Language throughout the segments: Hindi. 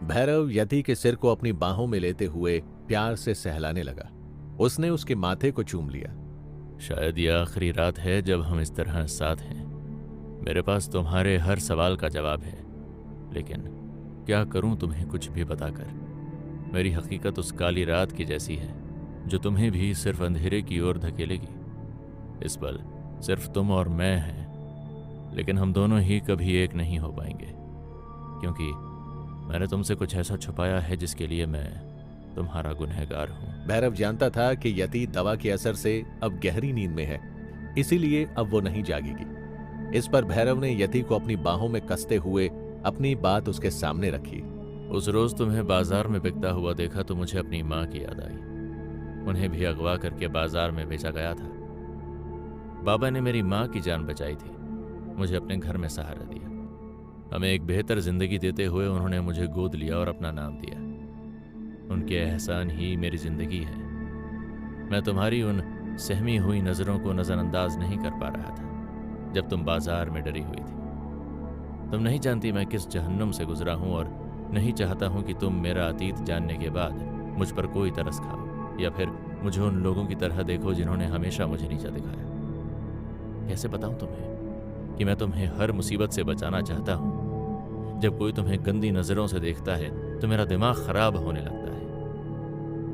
भैरव यति के सिर को अपनी बाहों में लेते हुए प्यार से सहलाने लगा। उसने उसके माथे को चूम लिया। शायद यह आखिरी रात है जब हम इस तरह साथ हैं। मेरे पास तुम्हारे हर सवाल का जवाब है, लेकिन क्या करूं तुम्हें कुछ भी बताकर। मेरी हकीकत उस काली रात की जैसी है जो तुम्हें भी सिर्फ अंधेरे की ओर धकेलेगी। इस पल सिर्फ तुम और मैं हैं, लेकिन हम दोनों ही कभी एक नहीं हो पाएंगे, क्योंकि मैंने तुमसे कुछ ऐसा छुपाया है जिसके लिए मैं तुम्हारा गुनहगार हूं। भैरव जानता था कि यति दवा के असर से अब गहरी नींद में है, इसीलिए अब वो नहीं जागेगी। इस पर भैरव ने यति को अपनी बाहों में कसते हुए अपनी बात उसके सामने रखी। उस रोज तुम्हें बाजार में बिकता हुआ देखा तो मुझे अपनी माँ की याद आई। उन्हें भी अगवा करके बाजार में बेचा गया था। बाबा ने मेरी माँ की जान बचाई थी, मुझे अपने घर में सहारा दिया। हमें एक बेहतर जिंदगी देते हुए उन्होंने मुझे गोद लिया और अपना नाम दिया। उनके एहसान ही मेरी जिंदगी है। मैं तुम्हारी उन सहमी हुई नजरों को नजरअंदाज नहीं कर पा रहा था जब तुम बाजार में डरी हुई थी। तुम नहीं जानती मैं किस जहन्नुम से गुजरा हूं, और नहीं चाहता हूं कि तुम मेरा अतीत जानने के बाद मुझ पर कोई तरस खाओ, या फिर मुझे उन लोगों की तरह देखो जिन्होंने हमेशा मुझे नीचा दिखाया। कैसे बताऊं तुम्हें कि मैं तुम्हें हर मुसीबत से बचाना चाहता हूं। जब कोई तुम्हें गंदी नजरों से देखता है तो मेरा दिमाग खराब होने लगता है।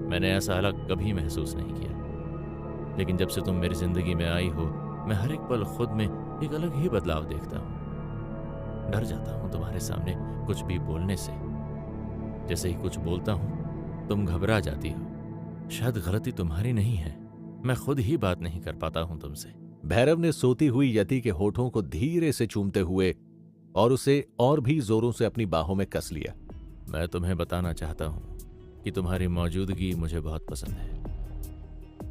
मैंने ऐसा अलग कभी महसूस नहीं किया, लेकिन जब से तुम मेरी जिंदगी में आई हो, मैं हर एक पल खुद में एक अलग ही बदलाव देखता हूं। डर जाता हूं तुम्हारे सामने कुछ भी बोलने से। जैसे ही कुछ बोलता हूं तुम घबरा जाती हो। शायद गलती तुम्हारी नहीं है, मैं खुद ही बात नहीं कर पाता हूं तुमसे। भैरव ने सोती हुई यति के होठों को धीरे से चूमते हुए और उसे और भी जोरों से अपनी बाहों में कस लिया। मैं तुम्हें बताना चाहता हूं कि तुम्हारी मौजूदगी मुझे बहुत पसंद है।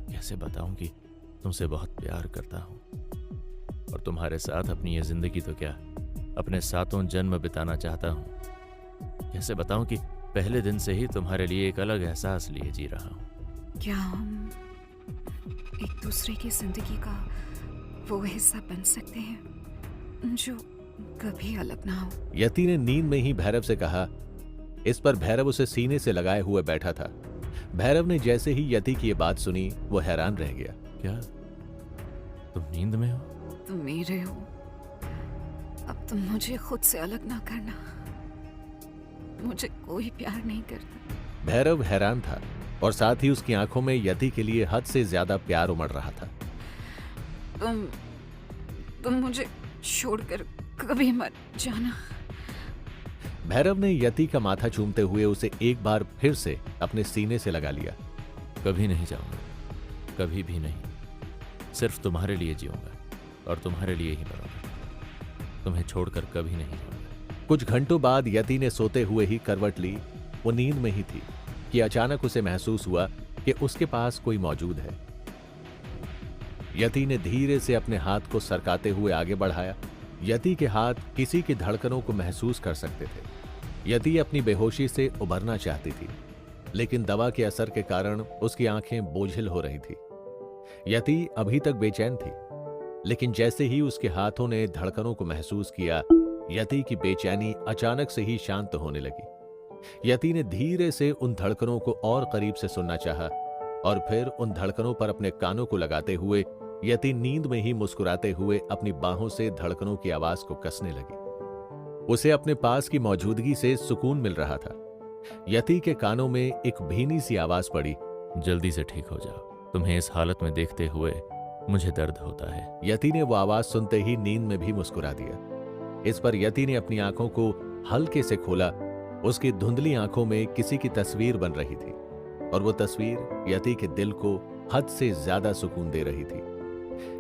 कैसे बताऊं कि तुमसे बहुत प्यार करता हूं, और तुम्हारे साथ अपनी ये जिंदगी तो क्या, अपने सातों जन्म बिताना चाहता हूं। कैसे बताऊं कि पहले दिन से ही तुम्हारे लिए एक अलग एहसास लिए जी रहा हूं। क्या हम एक दूसरे की जिंदगी का वो हिस्सा बन सकते हैं जो कभी अलग ना हो? यति ने नींद में ही भैरव से कहा। इस पर भैरव उसे सीने से लगाए हुए बैठा था। भैरव ने जैसे ही यति की ये बात सुनी वो हैरान रह गया। क्या तुम नींद में हो? तुम मेरे हो, अब तुम मुझे खुद से अलग ना करना। मुझे कोई प्यार नहीं करता। भैरव हैरान था और साथ ही उसकी आंखों में यति के लिए हद से ज्यादा प्यार उमड़ रहा था। तुम मुझे छोड़कर कभी मत जाना। भैरव ने यति का माथा चूमते हुए उसे एक बार फिर से अपने सीने से लगा लिया। कभी नहीं जाऊंगा, कभी भी नहीं। सिर्फ तुम्हारे लिए जीऊंगा और तुम्हारे लिए ही मरूंगा। तुम्हें छोड़कर कभी नहीं जाऊंगा। कुछ घंटों बाद यति ने सोते हुए ही करवट ली। वो नींद में ही थी कि अचानक उसे महसूस हुआ कि उसके पास कोई मौजूद है। यति ने धीरे से अपने हाथ को सरकाते हुए आगे बढ़ाया। यति के हाथ किसी की धड़कनों को महसूस कर सकते थे। यति अपनी बेहोशी से उबरना चाहती थी, लेकिन दवा के असर के कारण उसकी आंखें बोझिल हो रही थी। यति अभी तक बेचैन थी, लेकिन जैसे ही उसके हाथों ने धड़कनों को महसूस किया, यति की बेचैनी अचानक से ही शांत होने लगी। यति ने धीरे से उन धड़कनों को और करीब से सुनना चाहा, और फिर उन धड़कनों पर अपने कानों को लगाते हुए यति नींद में ही मुस्कुराते हुए अपनी बाहों से धड़कनों की आवाज को कसने लगी। उसे अपने पास की मौजूदगी से सुकून मिल रहा था। यति के कानों में एक भीनी सी आवाज पड़ी, जल्दी से ठीक हो जाओ। तुम्हें इस हालत में देखते हुए मुझे दर्द होता है। यति ने वो आवाज सुनते ही नींद में भी मुस्कुरा दिया। इस पर यति ने अपनी आंखों को हल्के से खोला। उसकी धुंधली आंखों में किसी की तस्वीर बन रही थी, और वो तस्वीर यति के दिल को हद से ज्यादा सुकून दे रही थी।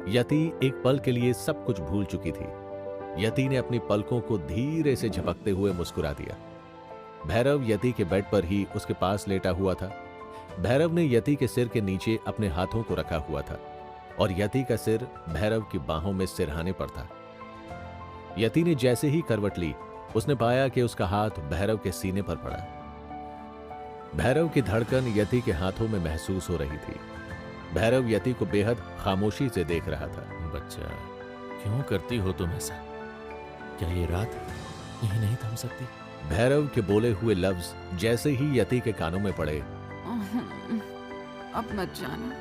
यति एक पल के लिए सब कुछ भूल चुकी थी। यति ने अपनी पलकों को धीरे से झपकते हुए मुस्कुरा दिया। भैरव यति के बेड पर ही उसके पास लेटा हुआ था। भैरव ने यति के सिर के नीचे अपने हाथों को रखा हुआ था, और यति का सिर भैरव की बाहों में सिरहाने पर था। यति ने जैसे ही करवट ली, उसने पाया कि उसका हाथ भैरव के सीने पर पड़ा। भैरव की धड़कन यति के हाथों में महसूस हो रही थी। भैरव यति को बेहद खामोशी से देख रहा था। बच्चा, क्यों करती हो तुम ऐसा? क्या ये रात यही नहीं थम सकती? भैरव के बोले हुए लफ्ज जैसे ही यति के कानों में पड़े, अब मत जाना,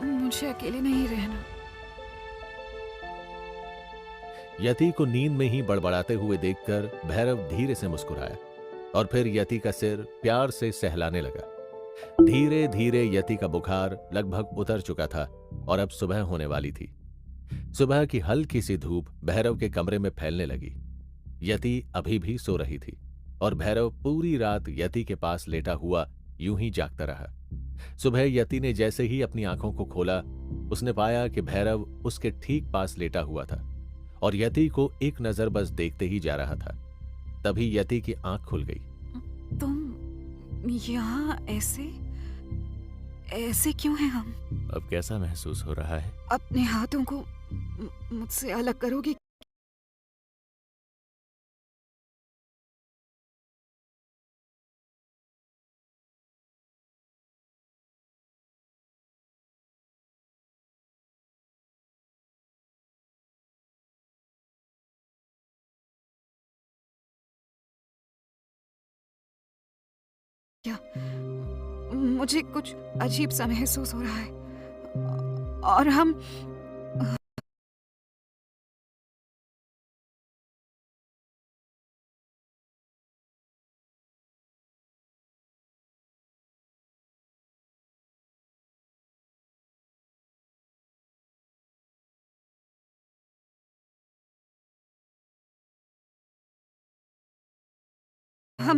मुझे अकेले नहीं रहना। यति को नींद में ही बड़बड़ाते हुए देखकर भैरव धीरे से मुस्कुराया और फिर यति का सिर प्यार से सहलाने लगा। धीरे धीरे यति का बुखार लगभग उतर चुका था और अब सुबह होने वाली थी। सुबह की हल्की सी धूप भैरव के कमरे में फैलने लगी। यति अभी भी सो रही थी और भैरव पूरी रात यति के पास लेटा हुआ यूं ही जागता रहा। सुबह यति ने जैसे ही अपनी आंखों को खोला, उसने पाया कि भैरव उसके ठीक पास लेटा हुआ था और यति को एक नजर बस देखते ही जा रहा था। तभी यति की आंख खुल गई। तुम यहाँ ऐसे ऐसे क्यों हैं हम? अब कैसा महसूस हो रहा है? अपने हाथों को मुझसे अलग करोगे? क्या मुझे कुछ अजीब सा महसूस हो रहा है और हम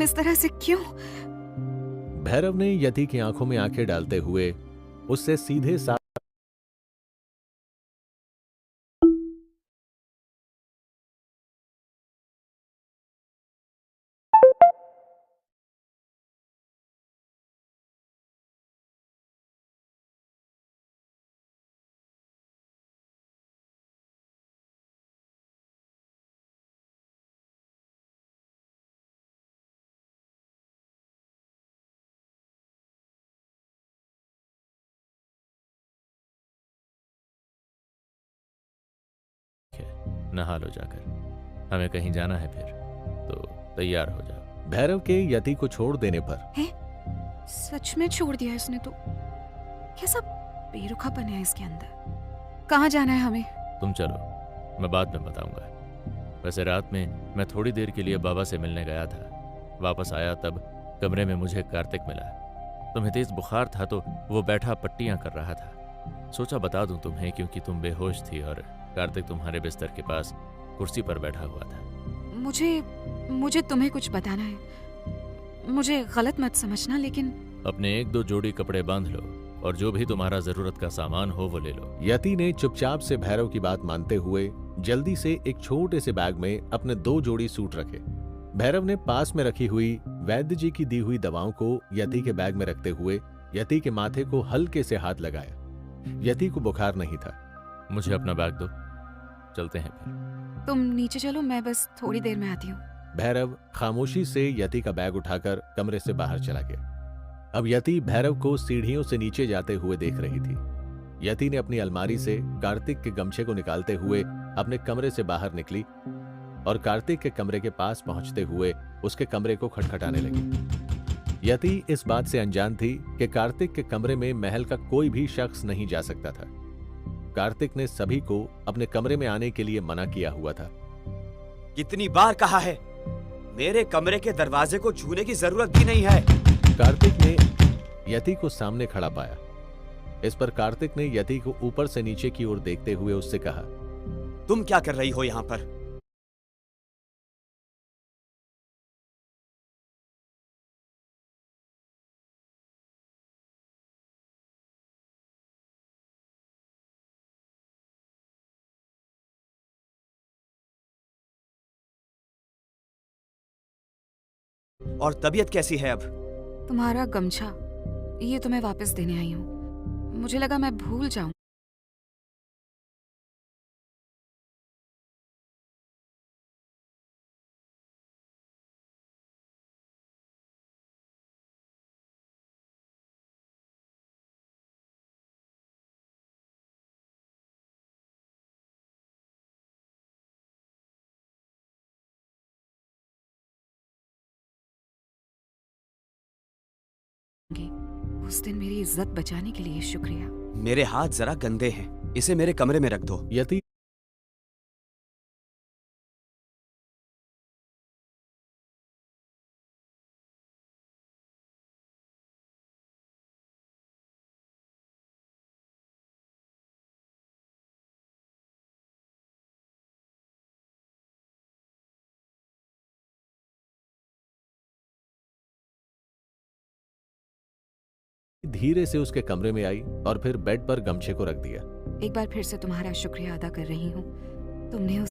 इस तरह से क्यों? भैरव ने यति की आंखों में आंखें डालते हुए उससे सीधे साफ नहा लो जाकर, हमें कहीं जाना है फिर, तो तैयार हो जाओ। भैरव के यति को छोड़ देने पर है? सच में छोड़ दिया इसने तो। कैसा बेरुखापन है इसके अंदर। कहाँ जाना है हमें? तुम चलो, मैं बाद में बताऊंगा। वैसे रात में मैं थोड़ी देर के लिए बाबा से मिलने गया था। वापस आया तब कमरे में मुझे कार्तिक मिला। तुम्हें तेज बुखार था तो वो बैठा पट्टियां कर रहा था। सोचा बता दूं तुम्हें, क्योंकि तुम बेहोश थी और कार्तिक तुम्हारे बिस्तर के पास कुर्सी पर बैठा हुआ था। मुझे तुम्हें कुछ बताना है। मुझे गलत मत समझना, लेकिन अपने एक दो जोड़ी कपड़े बांध लो और जो भी तुम्हारा जरूरत का सामान हो वो ले लो। यति ने चुपचाप से भैरव की बात मानते हुए जल्दी से एक छोटे से बैग में अपने 2 जोड़ी सूट रखे। भैरव ने पास में रखी हुई वैद्य जी की दी हुई दवाओं को यति के बैग में रखते हुए यति के माथे को हल्के से हाथ लगाया। यति को बुखार नहीं था। मुझे अपना बैग दो, चलते हैं फिर। तुम नीचे चलो, मैं बस थोड़ी देर में आती हूँ। भैरव खामोशी से यति का बैग उठाकर कमरे से बाहर चला गया। अब यति भैरव को सीढ़ियों से नीचे जाते हुए देख रही थी। यति ने अपनी अलमारी से कार्तिक के गमछे को निकालते हुए अपने कमरे से बाहर निकली और कार्तिक के कमरे के पास पहुंचते हुए उसके कमरे को खटखटाने लगी। यति इस बात से अनजान थी कि कार्तिक के कमरे में महल का कोई भी शख्स नहीं जा सकता था। कार्तिक ने सभी को अपने कमरे में आने के लिए मना किया हुआ था। कितनी बार कहा है, मेरे कमरे के दरवाजे को छूने की जरूरत भी नहीं है। कार्तिक ने यति को सामने खड़ा पाया। इस पर कार्तिक ने यति को ऊपर से नीचे की ओर देखते हुए उससे कहा, तुम क्या कर रही हो यहाँ पर? और तबीयत कैसी है अब? तुम्हारा गमछा, ये तुम्हें वापस देने आई हूँ। मुझे लगा मैं भूल जाऊं। उस दिन मेरी इज्जत बचाने के लिए शुक्रिया। मेरे हाथ जरा गंदे हैं, इसे मेरे कमरे में रख दो। यति धीरे से उसके कमरे में आई और फिर बेड पर गमछे को रख दिया। एक बार फिर से तुम्हारा शुक्रिया अदा कर रही हूँ। तुमने उस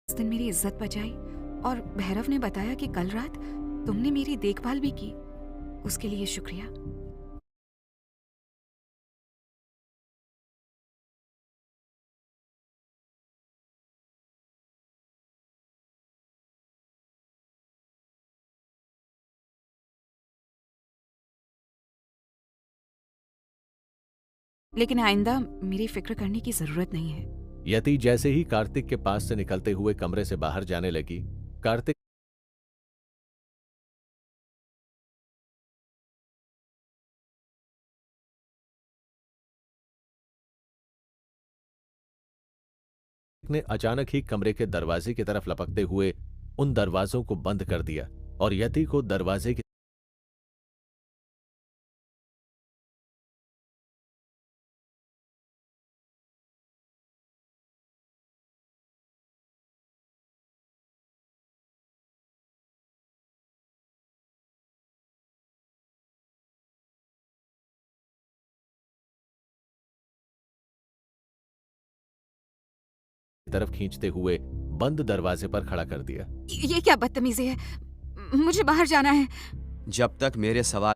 दिन मेरी इज्जत बचाई और भैरव ने बताया कि कल रात तुमने मेरी देखभाल भी की। उसके लिए शुक्रिया। लेकिन आइंदा मेरी फिक्र करने की जरूरत नहीं है। यति जैसे ही कार्तिक के पास से निकलते हुए कमरे से बाहर जाने लगी, कार्तिक ने अचानक ही कमरे के दरवाजे की तरफ लपकते हुए उन दरवाजों को बंद कर दिया और यति को दरवाजे की तरफ खींचते हुए बंद दरवाजे पर खड़ा कर दिया। ये क्या बदतमीजी है? मुझे बाहर जाना है। जब तक मेरे सवाल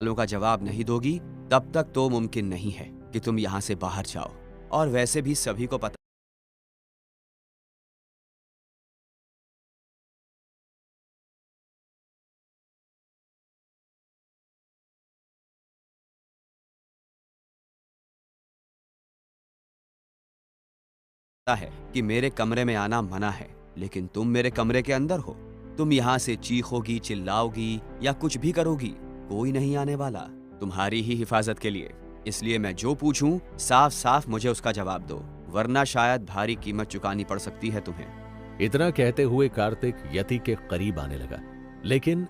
सवालों का जवाब नहीं दोगी, तब तक तो मुमकिन नहीं है कि तुम यहां से बाहर जाओ। और वैसे भी सभी को पता है कि मेरे कमरे में आना मना है, लेकिन तुम मेरे कमरे के अंदर हो। तुम यहाँ से चीखोगी, चिल्लाओगी या कुछ भी करोगी, कोई नहीं आने वाला, तुम्हारी ही हिफाजत के लिए। इसलिए मैं जो पूछूं साफ साफ मुझे उसका जवाब दो, वरना शायद भारी कीमत चुकानी पड़ सकती है तुम्हें। इतना कहते हुए कार्तिक यति के करीब आने लगा, लेकिन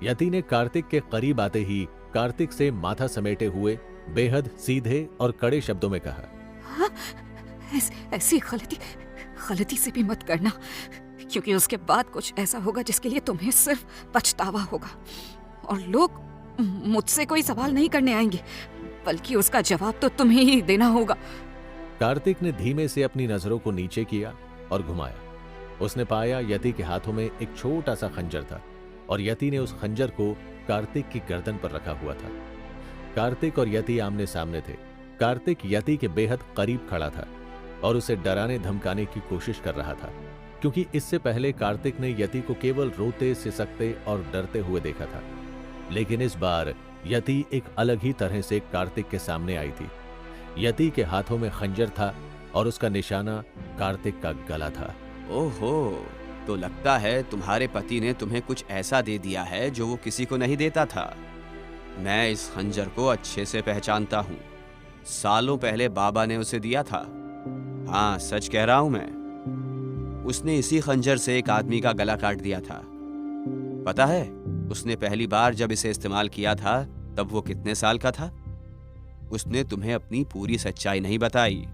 यति ने कार्तिक के करीब आते ही कार्तिक से माथा समेटे हुए बेहद सीधे और कड़े शब्दों में कहा, हाँ? ऐसी गलती से भी मत करना, क्योंकि उसके बाद कुछ ऐसा होगा जिसके लिए तुम्हें सिर्फ पछतावा होगा और लोग मुझसे कोई सवाल नहीं करने आएंगे, बल्कि उसका जवाब तो तुम्हें ही देना होगा। कार्तिक ने धीमे से अपनी नजरों को नीचे किया और घुमाया। उसने पाया यति के हाथों में एक छोटा सा खंजर था और यति ने उस खंजर को कार्तिक की गर्दन पर रखा हुआ था। कार्तिक और यति आमने सामने थे। कार्तिक यति के बेहद करीब खड़ा था और उसे डराने धमकाने की कोशिश कर रहा था, क्योंकि इससे पहले कार्तिक ने यति को केवल रोते, सिसकते और डरते हुए देखा था। लेकिन इस बार यति एक अलग ही तरह से कार्तिक के सामने आई थी। यति के हाथों में खंजर था और उसका निशाना कार्तिक का गला था। ओहो, तो लगता है तुम्हारे पति ने तुम्हें कुछ ऐसा दे दिया है जो वो किसी को नहीं देता था। मैं इस खंजर को अच्छे से पहचानता हूँ। सालों पहले बाबा ने उसे दिया था। हाँ, सच कह रहा हूं मैं। उसने इसी खंजर से एक आदमी का गला काट दिया था। पता है, उसने पहली बार जब इसे इस्तेमाल किया था तब वो कितने साल का था? उसने तुम्हें अपनी पूरी सच्चाई नहीं बताई।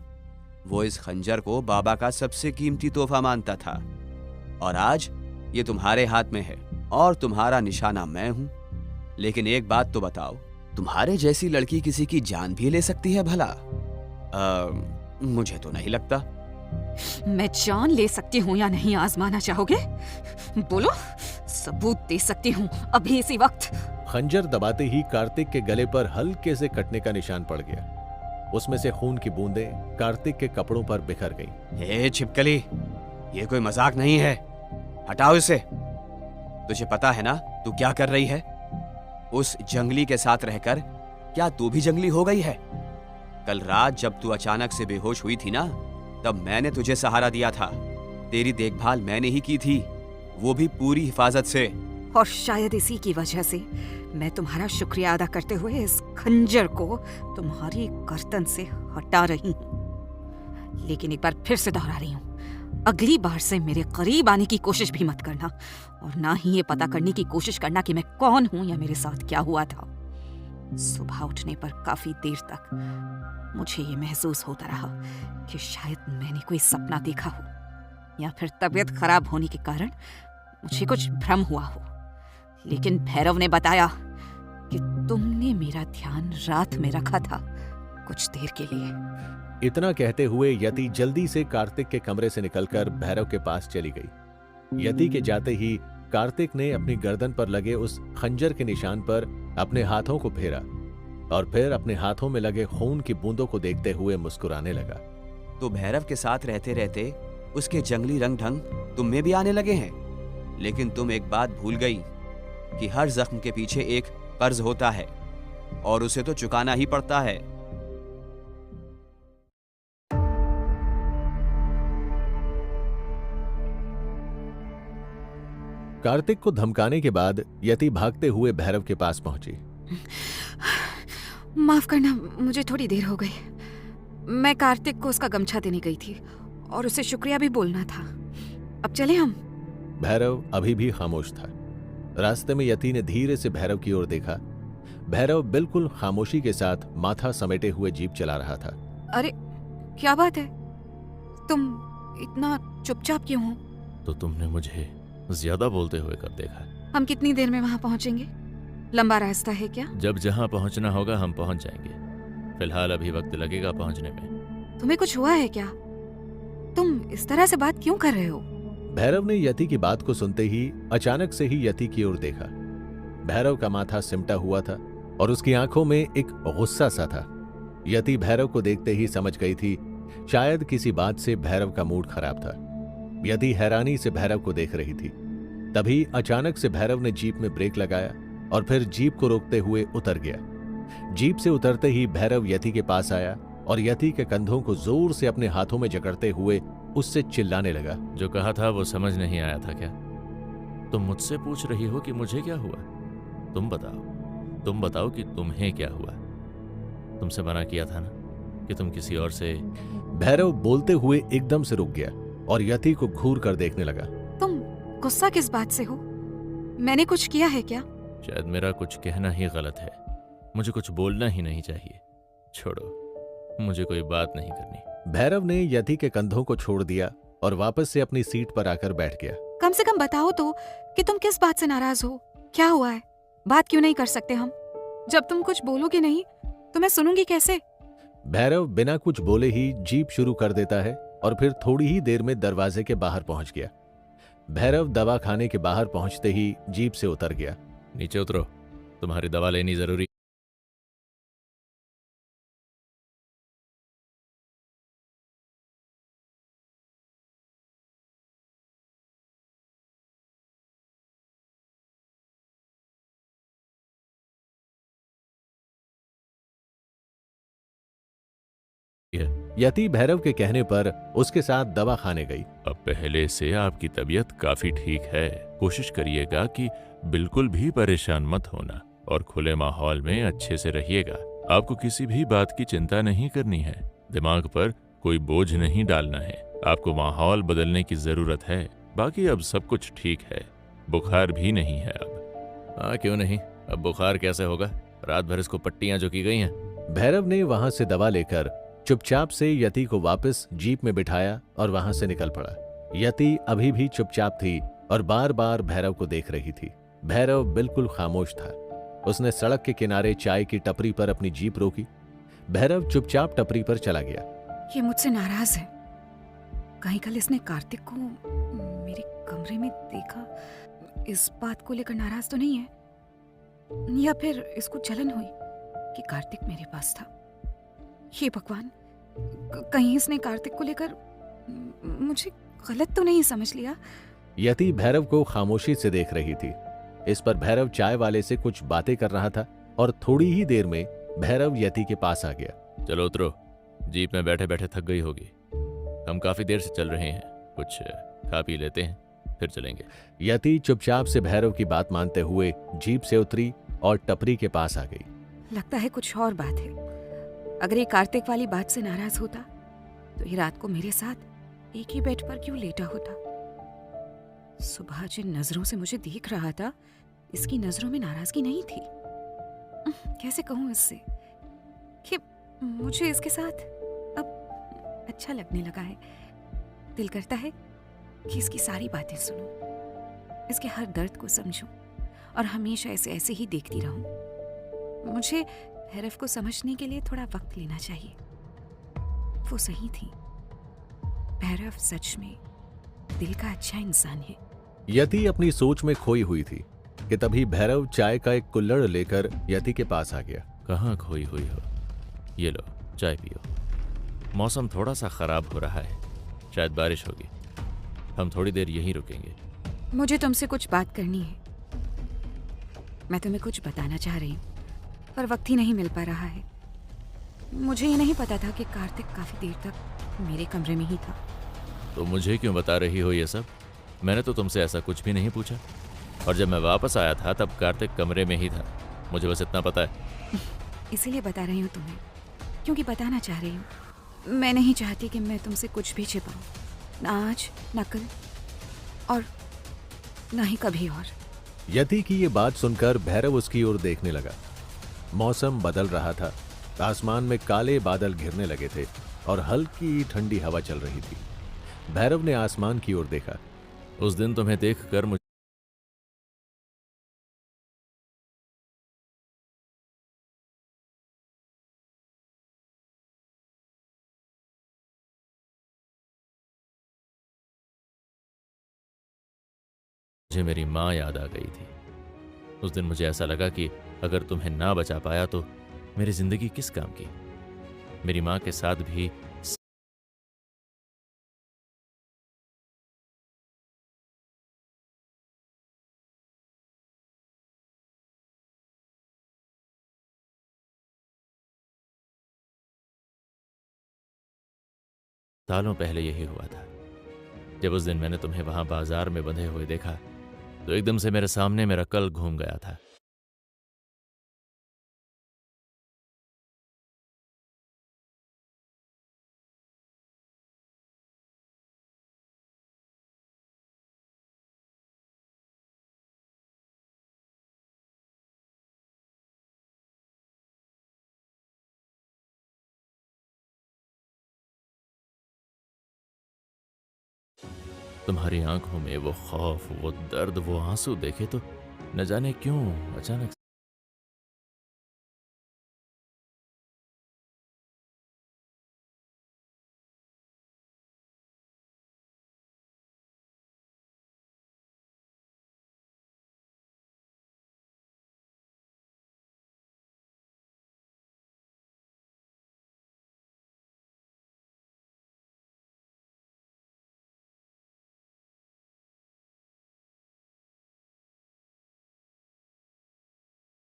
वो इस खंजर को बाबा का सबसे कीमती तोहफा मानता था और आज ये तुम्हारे हाथ में है और तुम्हारा निशाना मैं हूं। लेकिन एक बात तो बताओ, तुम्हारे जैसी लड़की किसी की जान भी ले सकती है भला? मुझे तो नहीं लगता। मैं जान ले सकती हूँ या नहीं, आजमाना चाहोगे? बोलो, सबूत दे सकती हूँ अभी इसी वक्त। खंजर दबाते ही कार्तिक के गले पर हल्के से कटने का निशान पड़ गया। उसमें से खून की बूंदें कार्तिक के कपड़ों पर बिखर गईं। हे छिपकली, ये कोई मजाक नहीं है, हटाओ इसे। तुझे पता है ना तू क्या कर रही है? उस जंगली के साथ रहकर क्या तू भी जंगली हो गई है? कल रात जब तू अचानक से बेहोश हुई थी ना, तब मैंने तुझे सहारा दिया था। तेरी देखभाल मैंने ही की थी, वो भी पूरी हिफाजत से। और शायद इसी की वजह से मैं तुम्हारा शुक्रिया अदा करते हुए इस खंजर को तुम्हारी गर्दन से हटा रही हूँ। लेकिन एक बार फिर से दोहरा रही हूँ, अगली बार से मेरे करीब आने की कोशिश भी मत करना, और ना ही ये पता करने की कोशिश करना कि मैं कौन हूँ या मेरे साथ क्या हुआ था। सुबह उठने पर काफी देर तक मुझे ये महसूस होता रहा कि शायद मैंने कोई सपना देखा हो, या फिर तबीयत खराब होने के कारण मुझे कुछ भ्रम हुआ हो। लेकिन भैरव ने बताया कि तुमने मेरा ध्यान रात में रखा था कुछ देर के लिए। इतना कहते हुए यति जल्दी से कार्तिक के कमरे से निकलकर भैरव के पास चली गई। यति के जाते ही कार्तिक ने अपनी गर्दन पर लगे उस खंजर के निशान पर अपने हाथों को फेरा और फिर अपने हाथों में लगे खून की बूंदों को देखते हुए मुस्कुराने लगा। तो भैरव के साथ रहते रहते उसके जंगली रंग ढंग तुम में भी आने लगे हैं। लेकिन तुम एक बात भूल गई कि हर जख्म के पीछे एक कर्ज होता है और उसे तो चुकाना ही पड़ता है। कार्तिक को धमकाने के बाद यति भागते हुए भैरव के पास पहुंची। माफ करना, मुझे थोड़ी देर हो गई। मैं कार्तिक को उसका गमछा देने गई थी और उसे शुक्रिया भी बोलना था। अब चले हम। भैरव अभी भी खामोश था। रास्ते में यति ने धीरे से भैरव की ओर देखा। भैरव बिल्कुल खामोशी के साथ माथा समेटे हुए जीप चला रहा था। अरे क्या बात है, तुम इतना चुपचाप क्यों हो? तो तुमने मुझे ज्यादा बोलते हुए कब देखा? हम कितनी देर में वहां पहुंचेंगे? लंबा रास्ता है क्या? जब जहां पहुंचना होगा हम पहुंच जाएंगे। फिलहाल अभी वक्त लगेगा पहुंचने में। तुम्हें कुछ हुआ है क्या? तुम इस तरह से बात क्यों कर रहे हो? भैरव ने यति की बात को सुनते ही अचानक से ही यति की ओर देखा। भैरव का माथा सिमटा हुआ था और उसकी आंखों में एक गुस्सा सा था। यति भैरव को देखते ही समझ गई थी शायद किसी बात से भैरव का मूड खराब था। यति हैरानी से भैरव को देख रही थी। तभी अचानक से भैरव ने जीप में ब्रेक लगाया और फिर जीप को रोकते हुए उतर गया। जीप से उतरते ही भैरव यति के पास आया और यति के कंधों को जोर से अपने हाथों में जकड़ते हुए उससे चिल्लाने लगा। जो कहा था वो समझ नहीं आया था क्या? तुम मुझसे पूछ रही हो कि मुझे क्या हुआ? तुम बताओ कि तुम्हें क्या हुआ? तुमसे मना किया था ना कि तुम किसी और से। भैरव बोलते हुए एकदम से रुक गया और यति को घूर कर देखने लगा। तुम गुस्सा किस बात से हो? मैंने कुछ किया है क्या? शायद मेरा कुछ कहना ही गलत है। मुझे कुछ बोलना ही नहीं चाहिए। छोड़ो, मुझे कोई बात नहीं करनी। भैरव ने यति के कंधों को छोड़ दिया और वापस से अपनी सीट पर आकर बैठ गया। कम से कम बताओ तो कि तुम किस बात से नाराज हो? क्या हुआ है? बात क्यों नहीं कर सकते हम? जब तुम कुछ बोलोगे नहीं तो मैं सुनूंगी कैसे? भैरव बिना कुछ बोले ही जीप शुरू कर देता है और फिर थोड़ी ही देर में दरवाजे के बाहर पहुंच गया। भैरव दवा खाने के बाहर पहुंचते ही जीप से उतर गया। नीचे उतरो, तुम्हारी दवा लेनी जरूरी। यति भैरव के कहने पर उसके साथ दवा खाने गई। अब पहले से आपकी तबीयत काफी ठीक है। कोशिश करिएगा कि बिल्कुल भी परेशान मत होना और खुले माहौल में अच्छे से रहिएगा। आपको किसी भी बात की चिंता नहीं करनी है। दिमाग पर कोई बोझ नहीं डालना है। आपको माहौल बदलने की जरूरत है। बाकी अब सब कुछ ठीक है। बुखार भी नहीं है अब। हाँ, क्यों नहीं? अब बुखार कैसे होगा? रात भर इसको पट्टियां जो की गई हैं। भैरव ने वहां से दवा लेकर चुपचाप से यति को वापस जीप में बिठाया और वहां से निकल पड़ा। यति अभी भी चुपचाप थी और बार बार भैरव को देख रही थी। भैरव बिल्कुल खामोश था। उसने सड़क के किनारे चाय की टपरी पर अपनी जीप रोकी। भैरव चुपचाप टपरी पर चला गया। ये मुझसे नाराज है। कहीं कल इसने कार्तिक को मेरे कमरे में देखा, इस बात को लेकर नाराज तो नहीं है? या फिर इसको जलन हुई कि कार्तिक मेरे पास था? हे भगवान, कहीं इसने कार्तिक को लेकर मुझे गलत तो नहीं समझ लिया? यति भैरव को खामोशी से देख रही थी। इस पर भैरव चाय वाले से कुछ बातें कर रहा था और थोड़ी ही देर में भैरव यति के पास आ गया। चलो उतरो, जीप में बैठे बैठे थक गई होगी। हम काफी देर से चल रहे हैं, कुछ खा पी लेते हैं फिर चलेंगे। यति चुपचाप से भैरव की बात मानते हुए जीप से उतरी और टपरी के पास आ गई। लगता है कुछ और बात है। अगर ये कार्तिक वाली बात से नाराज होता तो ये रात को मेरे साथ एक ही बेड पर क्यों लेटा होता? सुबह जिन नजरों से मुझे देख रहा था, इसकी नजरों में नाराजगी नहीं थी। कैसे कहूं इससे कि मुझे इसके साथ अब अच्छा लगने लगा है। दिल करता है कि इसकी सारी बातें सुनूं, इसके हर दर्द को समझूं और हमेशा इसे ऐसे ही देखती रहूं। मुझे भैरव को समझने के लिए थोड़ा वक्त लेना चाहिए। वो सही थी, भैरव सच में दिल का अच्छा इंसान है। यति अपनी सोच में खोई हुई थी कि तभी भैरव चाय का एक कुल्हड़ लेकर यति के पास आ गया। कहाँ खोई हुई हो? ये लो चाय पियो। मौसम थोड़ा सा खराब हो रहा है, शायद बारिश होगी। हम थोड़ी देर यहीं रुकेंगे। मुझे तुमसे कुछ बात करनी है। मैं तुम्हें कुछ बताना चाह रही हूँ, पर वक्त ही नहीं मिल पा रहा है। मुझे ये नहीं पता था कि कार्तिक काफी देर तक मेरे कमरे में ही था। तो मुझे क्यों बता रही हो ये सब? मैंने तो तुमसे ऐसा कुछ भी नहीं पूछा। और जब मैं वापस आया था तब कार्तिक कमरे में ही था। मुझे बस इतना पता है। इसीलिए बता रही हूँ तुम्हें, क्योंकि बताना चाह रही हूँ। मैं नहीं चाहती कि मैं तुमसे कुछ भी छिपाऊं, ना आज, ना कल और ना ही कभी और। यति की ये बात सुनकर भैरव उसकी ओर देखने लगा। मौसम बदल रहा था, आसमान में काले बादल घिरने लगे थे और हल्की ठंडी हवा चल रही थी। भैरव ने आसमान की ओर देखा। उस दिन तुम्हें देखकर मुझे मेरी माँ याद आ गई थी। उस दिन मुझे ऐसा लगा कि अगर तुम्हें ना बचा पाया तो मेरी जिंदगी किस काम की? मेरी माँ के साथ भी सालों पहले यही हुआ था। जब उस दिन मैंने तुम्हें वहां बाजार में बंधे हुए देखा तो एकदम से मेरे सामने मेरा कल घूम गया था। तुम्हारी आंखों में वो खौफ, वो दर्द, वो आंसू देखे तो न जाने क्यों अचानक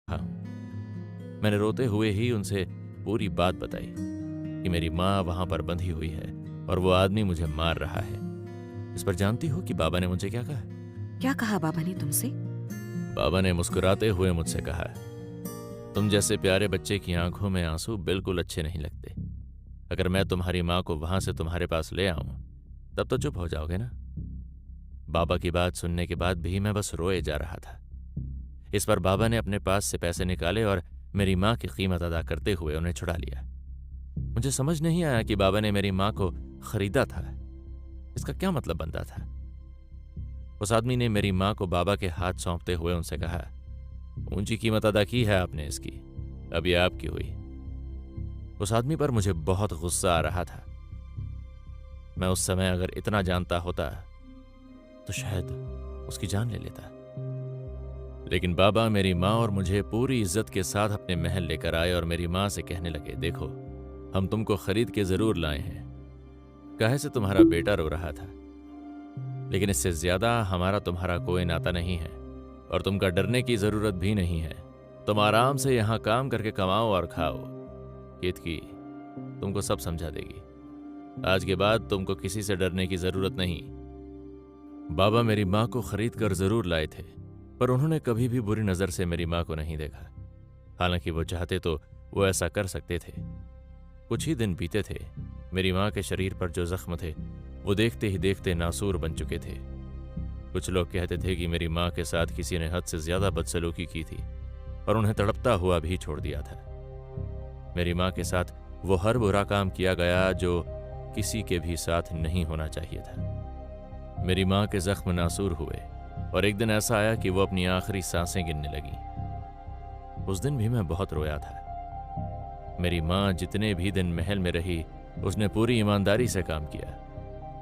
हाँ, मैंने रोते हुए ही उनसे पूरी बात बताई कि मेरी माँ वहां पर बंधी हुई है और वो आदमी मुझे मार रहा है। इस पर जानती हो कि बाबा ने मुझे क्या कहा? क्या कहा बाबा ने तुमसे? बाबा ने मुस्कुराते हुए मुझसे कहा, तुम जैसे प्यारे बच्चे की आंखों में आंसू बिल्कुल अच्छे नहीं लगते। अगर मैं तुम्हारी माँ को वहां से तुम्हारे पास ले आऊं तब तो चुप हो जाओगे ना? बाबा की बात सुनने के बाद भी मैं बस रोए जा रहा था। इस पर बाबा ने अपने पास से पैसे निकाले और मेरी माँ की कीमत अदा करते हुए उन्हें छुड़ा लिया। मुझे समझ नहीं आया कि बाबा ने मेरी माँ को खरीदा था। इसका क्या मतलब बनता था? उस आदमी ने मेरी माँ को बाबा के हाथ सौंपते हुए उनसे कहा, ऊंची कीमत अदा की है आपने इसकी, अब ये आपकी हुई। उस आदमी पर मुझे बहुत गुस्सा आ रहा था। मैं उस समय अगर इतना जानता होता तो शायद उसकी जान ले लेता। लेकिन बाबा मेरी माँ और मुझे पूरी इज्जत के साथ अपने महल लेकर आए और मेरी माँ से कहने लगे, देखो हम तुमको खरीद के जरूर लाए हैं, काहे से तुम्हारा बेटा रो रहा था, लेकिन इससे ज्यादा हमारा तुम्हारा कोई नाता नहीं है और तुमका डरने की जरूरत भी नहीं है। तुम आराम से यहाँ काम करके कमाओ और खाओ। केतकी तुमको सब समझा देगी। आज के बाद तुमको किसी से डरने की जरूरत नहीं। बाबा मेरी माँ को खरीद कर जरूर लाए थे, पर उन्होंने कभी भी बुरी नजर से मेरी माँ को नहीं देखा। हालांकि वो चाहते तो वो ऐसा कर सकते थे। कुछ ही दिन बीते थे, मेरी माँ के शरीर पर जो जख्म थे वो देखते ही देखते नासूर बन चुके थे। कुछ लोग कहते थे कि मेरी माँ के साथ किसी ने हद से ज्यादा बदसलूकी की थी और उन्हें तड़पता हुआ भी छोड़ दिया था। मेरी माँ के साथ वो हर बुरा काम किया गया जो किसी के भी साथ नहीं होना चाहिए था। मेरी माँ के जख्म नासूर हुए और एक दिन ऐसा आया कि वो अपनी आखिरी सांसें गिनने लगी। उस दिन भी मैं बहुत रोया था। मेरी माँ जितने भी दिन महल में रही उसने पूरी ईमानदारी से काम किया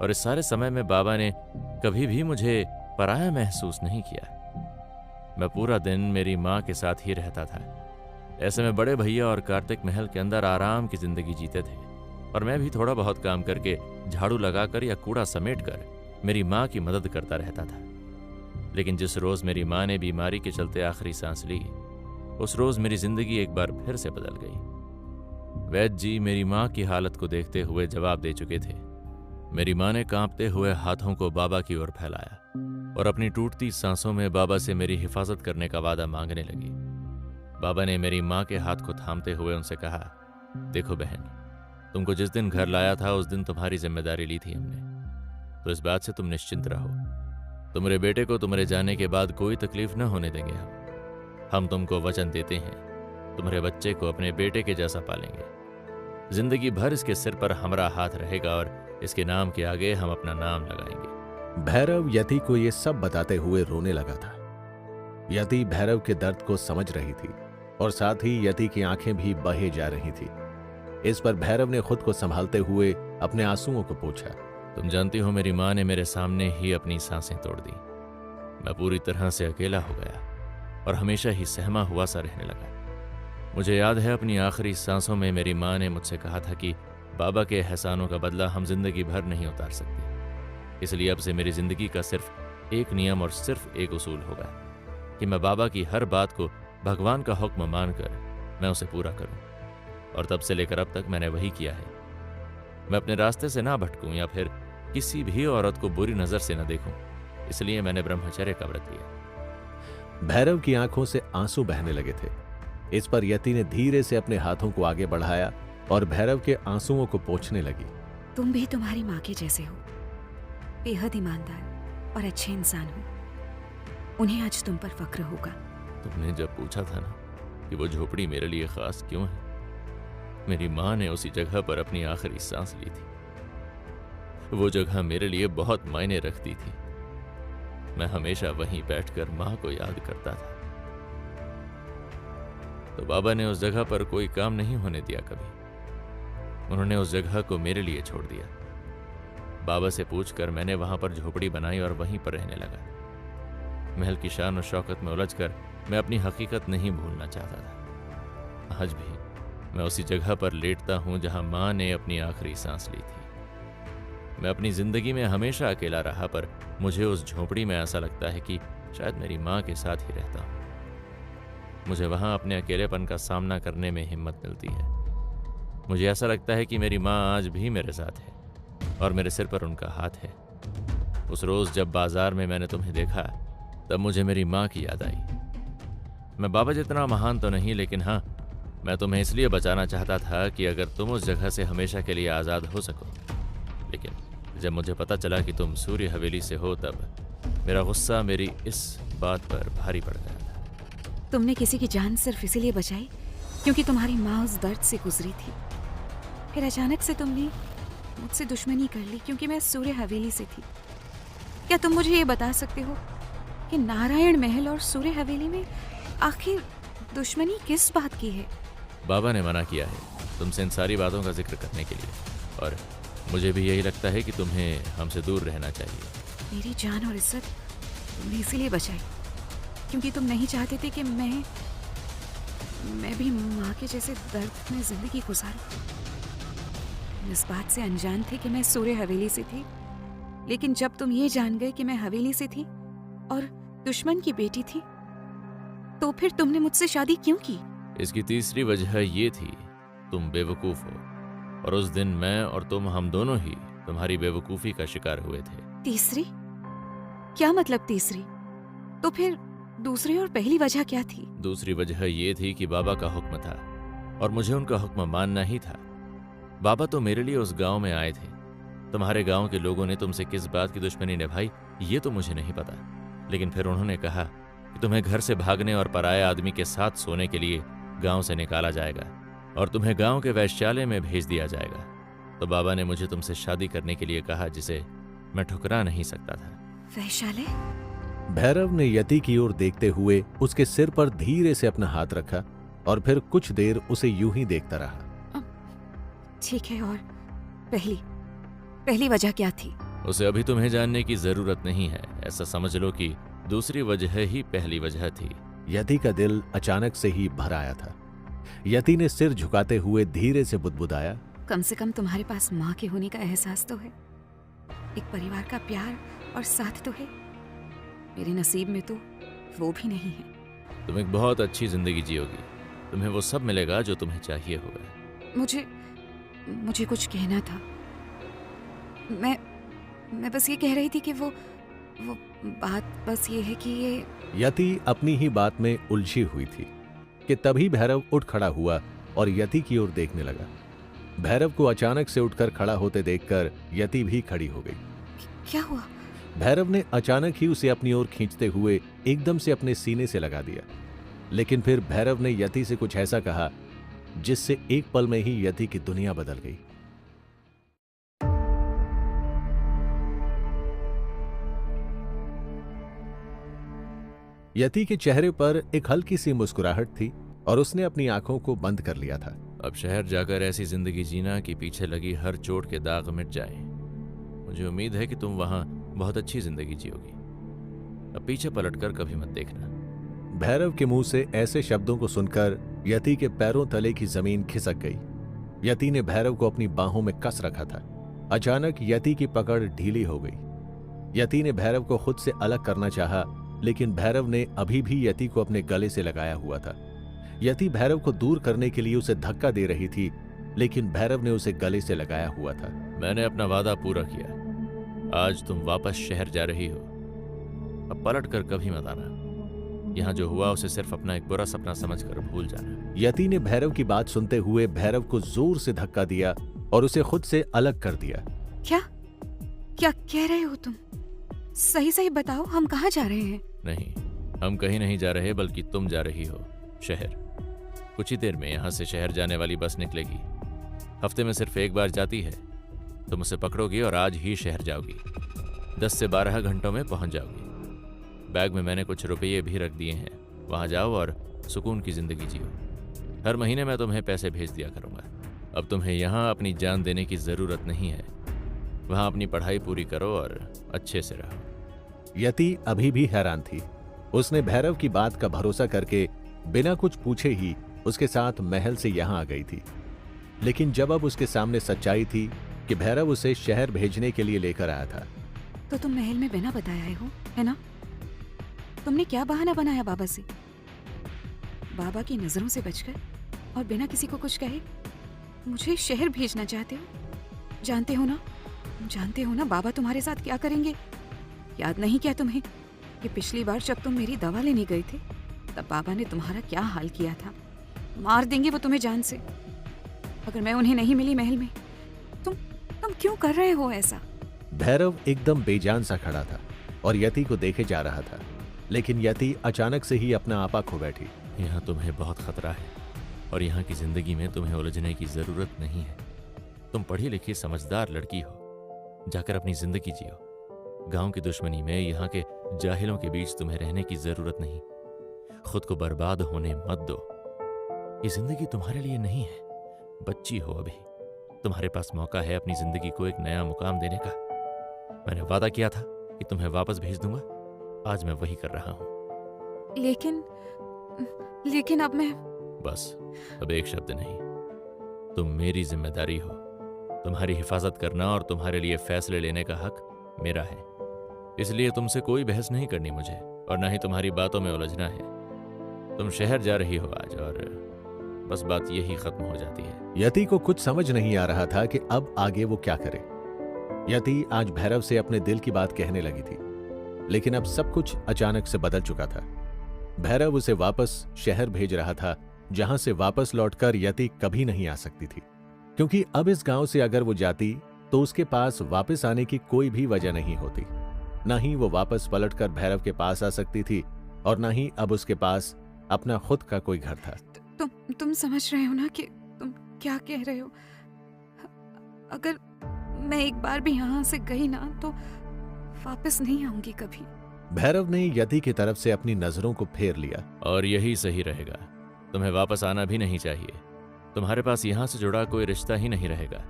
और इस सारे समय में बाबा ने कभी भी मुझे पराया महसूस नहीं किया। मैं पूरा दिन मेरी माँ के साथ ही रहता था। ऐसे में बड़े भैया और कार्तिक महल के अंदर आराम की जिंदगी जीते थे और मैं भी थोड़ा बहुत काम करके झाड़ू लगाकर या कूड़ा समेट कर मेरी माँ की मदद करता रहता था। लेकिन जिस रोज मेरी माँ ने बीमारी के चलते आखिरी सांस ली, उस रोज मेरी जिंदगी एक बार फिर से बदल गई। वैद्य जी मेरी माँ की हालत को देखते हुए जवाब दे चुके थे। मेरी माँ ने कांपते हुए हाथों को बाबा की ओर फैलाया और अपनी टूटती सांसों में बाबा से मेरी हिफाजत करने का वादा मांगने लगी। बाबा ने मेरी माँ के हाथ को थामते हुए उनसे कहा, देखो बहन, तुमको जिस दिन घर लाया था उस दिन तुम्हारी जिम्मेदारी ली थी हमने, तो इस बात से तुम निश्चिंत रहो। तुम्हारे बेटे को तुम्हारे जाने के बाद कोई तकलीफ न होने देंगे। हम तुमको वचन देते हैं, तुम्हारे बच्चे को अपने बेटे के जैसा पालेंगे। जिंदगी भर इसके सिर पर हमारा हाथ रहेगा और इसके नाम के आगे हम अपना नाम लगाएंगे। भैरव यति को ये सब बताते हुए रोने लगा था। यति भैरव के दर्द को समझ रही थी और साथ ही यति की आंखें भी बहे जा रही थी। इस पर भैरव ने खुद को संभालते हुए अपने आंसुओं को पूछा, तुम जानती हो मेरी माँ ने मेरे सामने ही अपनी सांसें तोड़ दी। मैं पूरी तरह से अकेला हो गया और हमेशा ही सहमा हुआ सा रहने लगा। मुझे याद है अपनी आखिरी सांसों में मेरी माँ ने मुझसे कहा था कि बाबा के एहसानों का बदला हम जिंदगी भर नहीं उतार सकते। इसलिए अब से मेरी जिंदगी का सिर्फ एक नियम और सिर्फ एक उसूल होगा कि मैं बाबा की हर बात को भगवान का हुक्म मानकर मैं उसे पूरा करूं। और तब से लेकर अब तक मैंने वही किया है। मैं अपने रास्ते से ना भटकूं या फिर किसी भी औरत को बुरी नजर से न देखूं, इसलिए मैंने ब्रह्मचर्य का व्रत लिया। भैरव की आंखों से आंसू बहने लगे थे। इस पर यति ने धीरे से अपने हाथों को आगे बढ़ाया और भैरव के आंसुओं को पोंछने लगी। तुम भी तुम्हारी माँ के जैसे हो, बेहद ईमानदार और अच्छे इंसान हो। उन्हें आज तुम पर फक्र होगा। तुमने जब पूछा था ना कि वो झोपड़ी मेरे लिए खास क्यों है, मेरी माँ ने उसी जगह पर अपनी आखिरी सांस ली थी। वो जगह मेरे लिए बहुत मायने रखती थी। मैं हमेशा वहीं बैठकर माँ को याद करता था। तो बाबा ने उस जगह पर कोई काम नहीं होने दिया कभी। उन्होंने उस जगह को मेरे लिए छोड़ दिया। बाबा से पूछकर मैंने वहां पर झोपड़ी बनाई और वहीं पर रहने लगा। महल की शान और शौकत में उलझकर मैं अपनी हकीकत नहीं भूलना चाहता था। आज भी मैं उसी जगह पर लेटता हूं जहां माँ ने अपनी आखिरी सांस ली थी। मैं अपनी जिंदगी में हमेशा अकेला रहा, पर मुझे उस झोपड़ी में ऐसा लगता है कि शायद मेरी माँ के साथ ही रहता हूं। मुझे वहां अपने अकेलेपन का सामना करने में हिम्मत मिलती है। मुझे ऐसा लगता है कि मेरी माँ आज भी मेरे साथ है और मेरे सिर पर उनका हाथ है। उस रोज जब बाजार में मैंने तुम्हें देखा, तब मुझे मेरी माँ की याद आई। मैं बाबा जितना महान तो नहीं, लेकिन हाँ, मैं तुम्हें इसलिए बचाना चाहता था कि अगर तुम उस जगह से हमेशा के लिए आज़ाद हो सको। लेकिन जब मुझे पता चला कि तुम सूर्य हवेली से हो, तब मेरा गुस्सा मेरी इस बात पर भारी पड़ गया था। तुमने किसी की जान सिर्फ इसीलिए बचाई क्योंकि तुम्हारी माँ उस दर्द से गुजरी थी। फिर अचानक से तुमने मुझसे दुश्मनी कर ली क्योंकि मैं सूर्य हवेली से थी। क्या तुम मुझे ये बता सकते हो कि नारायण महल और सूर्य हवेली में आखिर दुश्मनी किस बात की है? बाबा ने मना किया है तुमसे इन सारी बातों का जिक्र करने के लिए, और मुझे भी यही लगता है कि तुम्हें हमसे दूर रहना चाहिए। मेरी जान और इज्जत तुमने इसीलिए बचाई क्योंकि तुम नहीं चाहते थे कि मैं भी माँ के जैसे दर्द में जिंदगी गुजारूं। तुम इस बात से अनजान थे कि मैं सूर्य हवेली से थी, लेकिन जब तुम ये जान गए कि मैं हवेली से थी और दुश्मन की बेटी थी, तो फिर तुमने मुझसे शादी क्यों की? इसकी तीसरी वजह ये थी, तुम बेवकूफ हो, और उस दिन मैं और तुम हम दोनों ही तुम्हारी बेवकूफी का शिकार हुए थे। तीसरी? क्या मतलब तीसरी? तो फिर दूसरी और पहली वजह क्या थी? दूसरी वजह ये थी कि बाबा का हुक्म था और मुझे उनका हुक्म मानना ही था। बाबा तो मेरे लिए उस गांव में आए थे। तुम्हारे गांव के लोगों ने तुमसे किस बात की दुश्मनी निभाई ये तो मुझे नहीं पता, लेकिन फिर उन्होंने कहा कि तुम्हें घर से भागने और पराये आदमी के साथ सोने के लिए गांव से निकाला जाएगा और तुम्हें गांव के वैश्यालय में भेज दिया जाएगा। तो बाबा ने मुझे तुमसे शादी करने के लिए कहा, जिसे मैं ठुकरा नहीं सकता था। वैशाली? भैरव ने यति की ओर देखते हुए उसके सिर पर धीरे से अपना हाथ रखा और फिर कुछ देर उसे यूं ही देखता रहा। ठीक है, और पहली वजह क्या थी? उसे अभी तुम्हें जानने की जरूरत नहीं है। ऐसा समझ लो कि दूसरी वजह ही पहली वजह थी। यति का दिल अचानक से ही भर आया था। यति ने सिर झुकाते हुए धीरे से बुदबुदाया, कम से कम तुम्हारे पास माँ के होने का एहसास तो है, एक परिवार का प्यार और साथ तो है। मेरे नसीब में तो वो भी नहीं है। तुम एक बहुत अच्छी जिंदगी जियोगी, तुम्हें वो सब मिलेगा जो तुम्हें चाहिए होगा। मुझे कुछ कहना था। मैं बस ये कह रही थी कि वो बात बस ये है कि ये यति अपनी ही बात में उलझी हुई थी कि तभी भैरव उठ खड़ा हुआ और यति की ओर देखने लगा। भैरव को अचानक से उठकर खड़ा होते देखकर यति भी खड़ी हो गई। क्या हुआ? भैरव ने अचानक ही उसे अपनी ओर खींचते हुए एकदम से अपने सीने से लगा दिया, लेकिन फिर भैरव ने यति से कुछ ऐसा कहा जिससे एक पल में ही यति की दुनिया बदल गई। यति के चेहरे पर एक हल्की सी मुस्कुराहट थी और उसने अपनी आंखों को बंद कर लिया था। अब शहर जाकर ऐसी जिंदगी जीना कि पीछे लगी हर चोट के दाग मिट जाए। मुझे उम्मीद है कि तुम वहां बहुत अच्छी जिंदगी जियोगी। अब पीछे पलटकर कभी मत देखना। भैरव के मुंह से ऐसे शब्दों को सुनकर यति के पैरों तले की जमीन खिसक गई। यति ने भैरव को अपनी बाहों में कस रखा था। अचानक यति की पकड़ ढीली हो गई। यति ने भैरव को खुद से अलग करना चाहा, लेकिन भैरव ने अभी भी यति को अपने गले से लगाया हुआ था। यति भैरव को दूर करने के लिए उसे धक्का दे रही थी, लेकिन भैरव ने उसे गले से लगाया हुआ था। मैंने अपना वादा पूरा किया। आज तुम वापस शहर जा रही हो। अब पलट कर कभी मत आना। यहाँ जो हुआ उसे सिर्फ अपना एक बुरा सपना समझकर भूल जाना। यति ने भैरव की बात सुनते हुए भैरव को जोर से धक्का दिया और उसे खुद से अलग कर दिया। क्या कह रहे हो तुम? सही बताओ, हम कहाँ जा रहे हैं? नहीं, हम कहीं नहीं जा रहे, बल्कि तुम जा रही हो शहर। कुछ ही देर में यहाँ से शहर जाने वाली बस निकलेगी। हफ्ते में सिर्फ एक बार जाती है। तुम उसे पकड़ोगी और आज ही शहर जाओगी। 10 से 12 घंटों में पहुंच जाओगी। बैग में मैंने कुछ रुपये भी रख दिए हैं। वहां जाओ और सुकून की जिंदगी जियो। हर महीने मैं तुम्हें पैसे भेज दिया करूंगा। अब तुम्हें यहाँ अपनी जान देने की जरूरत नहीं है। वहां अपनी पढ़ाई पूरी करो और अच्छे से रहो। यति अभी भी हैरान थी। उसने भैरव की बात का भरोसा करके बिना कुछ पूछे ही उसके साथ महल से यहां आ गई थी। लेकिन जब अब उसके सामने सच्चाई थी कि भैरव उसे शहर भेजने के लिए लेकर आया था। तो तुम महल में बिना बताए आए हो, है ना? तुमने क्या बहाना बनाया बाबा से? बाबा की नजरों से बचकर और बिना किसी को कुछ कहे मुझे शहर भेजना चाहते हो? जानते हो ना बाबा तुम्हारे साथ क्या करेंगे? याद नहीं क्या तुम्हें कि पिछली बार जब तुम मेरी दवा लेने गए थे तब बाबा ने तुम्हारा क्या हाल किया था? मार देंगे वो तुम्हें जान से। अगर मैं उन्हें नहीं मिली महल में, तुम क्यों कर रहे हो ऐसा? भैरव एकदम बेजान सा खड़ा था और यति को देखे जा रहा था, लेकिन यति अचानक से ही अपना आपा खो बैठी। यहाँ तुम्हें बहुत खतरा है और यहाँ की जिंदगी में तुम्हें उलझने की जरूरत नहीं है। तुम पढ़ी लिखी समझदार लड़की हो, जाकर अपनी जिंदगी जियो। गांव की दुश्मनी में यहाँ के जाहिलों के बीच तुम्हें रहने की जरूरत नहीं। खुद को बर्बाद होने मत दो। ये जिंदगी तुम्हारे लिए नहीं है। बच्ची हो अभी, तुम्हारे पास मौका है अपनी जिंदगी को एक नया मुकाम देने का। मैंने वादा किया था कि तुम्हें वापस भेज दूंगा, आज मैं वही कर रहा हूं। लेकिन अब मैं... बस, अब एक शब्द नहीं। तुम मेरी जिम्मेदारी हो। तुम्हारी हिफाजत करना और तुम्हारे लिए फैसले लेने का हक मेरा है। इसलिए तुमसे कोई बहस नहीं करनी मुझे, और ना ही तुम्हारी बातों में उलझना है। तुम शहर जा रही हो आज, और बस बात यही खत्म हो जाती है। यति को कुछ समझ नहीं आ रहा था कि अब आगे वो क्या करे। यति आज भैरव से अपने दिल की बात कहने लगी थी, लेकिन अब सब कुछ अचानक से बदल चुका था। भैरव उसे वापस शहर भेज रहा था, जहां से वापस लौटकर यति कभी नहीं आ सकती थी, क्योंकि अब इस गांव से अगर वो जाती तो उसके पास वापस आने की कोई भी वजह नहीं होती। ना ही वो वापस पलटकर भैरव के पास आ सकती थी, और ना ही अब उसके पास अपना खुद का कोई घर था। तुम समझ रहे हो ना कि तुम क्या कह रहे हो? अगर मैं एक बार भी यहाँ से गई ना तो वापस नहीं आऊंगी कभी। भैरव ने यति की तरफ से अपनी नजरों को फेर लिया। और यही सही रहेगा। तुम्हें वापस आना भी नहीं चाहिए। तुम्हारे पास यहाँ से जुड़ा कोई रिश्ता ही नहीं रहेगा।